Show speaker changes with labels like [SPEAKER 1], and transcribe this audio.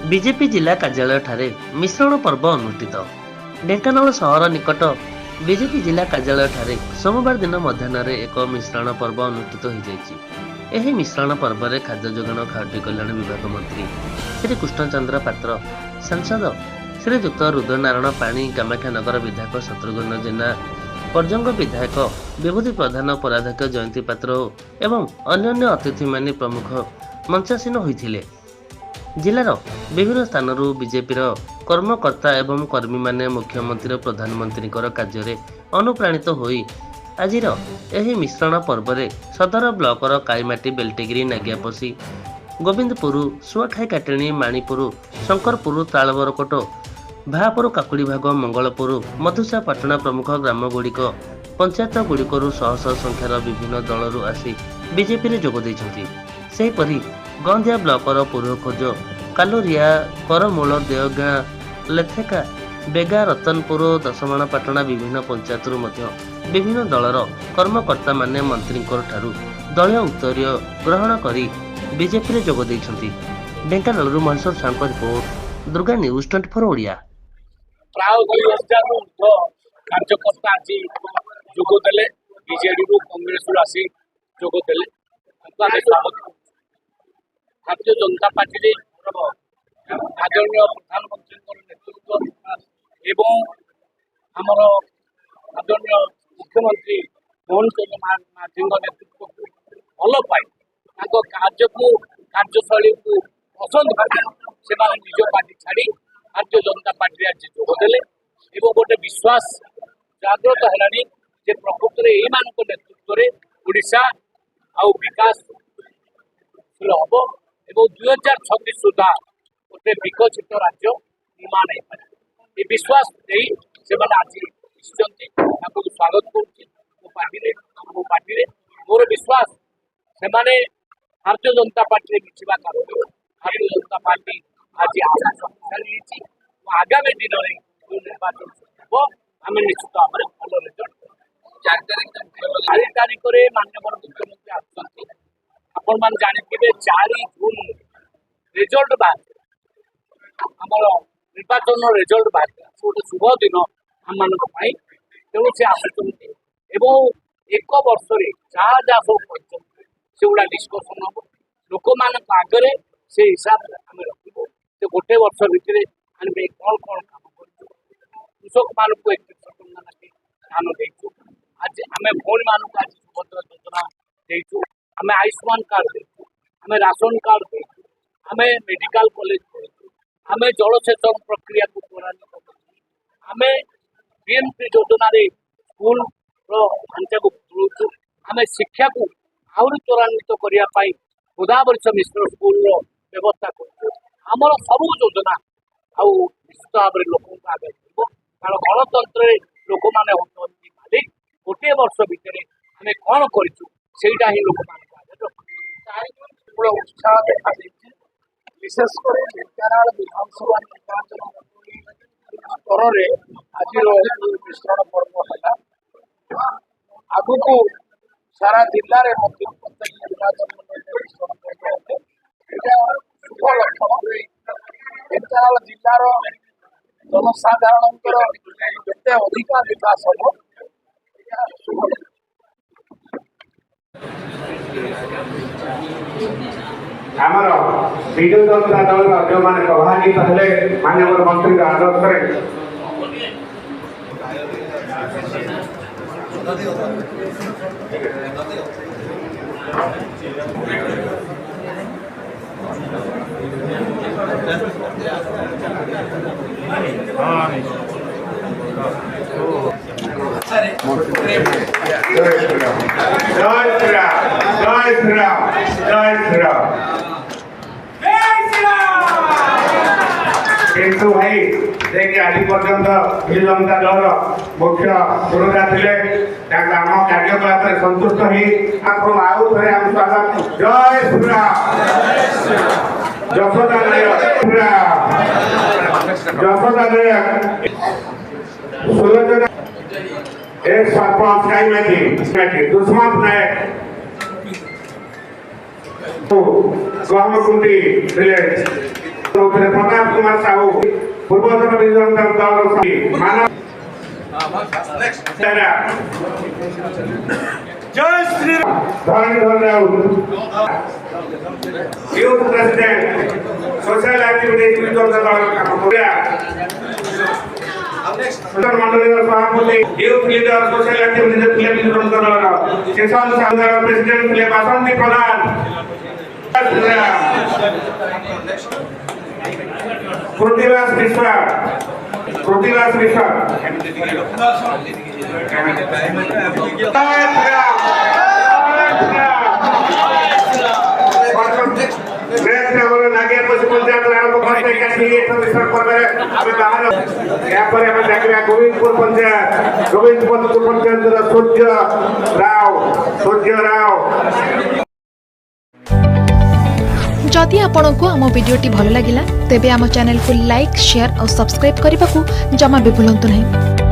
[SPEAKER 1] BJP जिला कार्यालय ठारे मिश्रण पर्व अनुष्ठित। ढेंकानाल सहर निकट बीजेपी जिला कार्यालय ठारे सोमवार दिन मध्याह्न एक मिश्रण पर्व अनुष्ठित हो जाएगी। मिश्रण पर्व में खाद्य जोगाण खाउटी कल्याण विभाग मंत्री श्री कृष्णचंद्र पात्र, सांसद श्रीजुक्त रुद्रनारायण पाणी, कामाख्यानगर विधायक शत्रुघ्न जेना, पर्जंग विधायक विभूति प्रधान, पराध्यक्ष जयंती पात्र एवं अन्य अतिथि माने प्रमुख मंचासीन होते। जिलार विभिन्न स्थान बीजेपी कर्मकर्ता एवं कर्मी माने मुख्यमंत्री प्रधानमंत्री कार्य अनुप्राणित होई आजिर एही मिश्रण पर्व में सदर ब्लॉकर काईमाटी, बेल्टेगिरी, नागियापसी, गोविंदपुर, सुआखाई काटेणी, माणीपुर, शंकरपुर, तालबरकोट, भापुर, काकुड़ीभाग, मंगलपुर, मधुसापाटना प्रमुख ग्राम गुड़िक पंचायत गुड़िक शह शह संख्यार विभिन्न दलरू आसी बीजेपी में जोग देइछन्ति। सेहीपरि गंधिया ब्लॉकर पूर्वखोज, कालुरिया, करमूल, देवगाँ, लेथेका, बेगा, रतनपुर, दशमाणपाटना विभिन्न पंचायत विभिन्न दलर कर्मकर्ता माने मंत्री दलीय उत्तर ग्रहण कर बीजेपी में जोग देइछन्ति। Dhenkanal Maheshwar Sahu report, Durga news 24 Odia.
[SPEAKER 2] प्राय 2000 कार्यकर्ता आज जोगदेले, बीजेडी कांग्रेस आसी जोगदेले, स्वागत। भारतीय जनता पार्टी आदरणीय प्रधानमंत्री नेतृत्व एवं आमर आदरणीय मुख्यमंत्री मोहन चरण माझी नेतृत्व को भल पाई कार्यशैली को पसंद कर से निज पार्टी छाड़ी भारतीय जनता पार्टी आज जोगदेले एवं गोटे विश्वास जागृत है प्रकृत में यही नेतृत्व में ओडिशा आउ विकास हम एवं 2026 सुधा गोटे विकसित राज्य निर्माण हो विश्वास से आज स्वागत करो पार्टी मोर विश्वास से भारतीय जनता पार्टी मिशा कारण भारतीय जनता पार्टी आज आशा शक्तिशाली आगामी दिन में जो निर्वाचन हम आम निश्चित भाव में भल रिजल्ट 4 तारीख में माननीय मुख्यमंत्री आसुच्च आपण मान जानिथिबे 4 जून रिजल्ट बाहर आमर निर्वाचन रिजल्ट बाहर गोटे शुभ दिन आम मान तेणु से आसुच्च एवं एक वर्ष जहाँ जहाँ सब से गुड़ा डिस्कसन हम लोक मान आगे से हिसाब से आम रखू से गोटे वर्ष भितर आम कौन कौन काम कर कृषक मान को 31 टंका लागे धान देचु आज आम भौणी मान आज सुभद्रा योजना देचु आम आयुष्मान कार्ड देचु आम राशन कार्ड देचु आम मेडिकल कॉलेज देचु आम जलसेचन प्रक्रिया को त्वरान्वित कर आम बीएमपी योजना स्कूल ढांचा को जोड़ू आम शिक्षा को आहरी त्वरान्वित करने गोदावरी मिश्र स्कूल व्यवस्था कर सब योजना आउ निश्चित भाव में लोक आगे कारण गणतंत्र लोक मैंने होती मालिक गोटे वर्ष भितर आम कौन करा ही लोक उत्साह देखा विशेषकर ढेंकानाल विधानसभा निर्वाचन स्तर में आज मिश्रण पर्व है आगु को सारा जिले में प्रत्येक निर्वाचन मिश्रण पर्व शुभ लक्षण ढेंकानाल जिलार जनसाधारण जिते अधिका विकास हम शुभ।
[SPEAKER 3] आमर विजु जनता दल जो मैंने प्रभावित हेले माननीय मंत्री आदर्श किंतु भाई देखिए आज पर्यंत विजु जनता दल मुख्य पुरोधा थे आम कार्यकलाप संतुष्ट हो आउ थे आम स्वागत जय श्रीराम जशोदा सुलोचना एक सरपंच काईमाटी दुष्मंत नायक गहमकुंडी प्रताप कुमार साहू पूर्वतन विजु जनता दल मानव जय Shri Dharanidhar Raut youth president social activities Biju Janata Dal काम करिया मंडली सभापति youth leader social activities Biju Janata Dal session संघर प्रेसिडेंट थे बासंती प्रधान कृतिवास मिश्रा नागिया पशु पंचायत आरंभ करते गोविंदपुर पंचायत सूर्य राव
[SPEAKER 4] जदि आपंक आम भिडी भल लगा तेब आम चैनल को लाइक शेयर और सब्सक्राइब करने को जमा भी भूलु नहीं।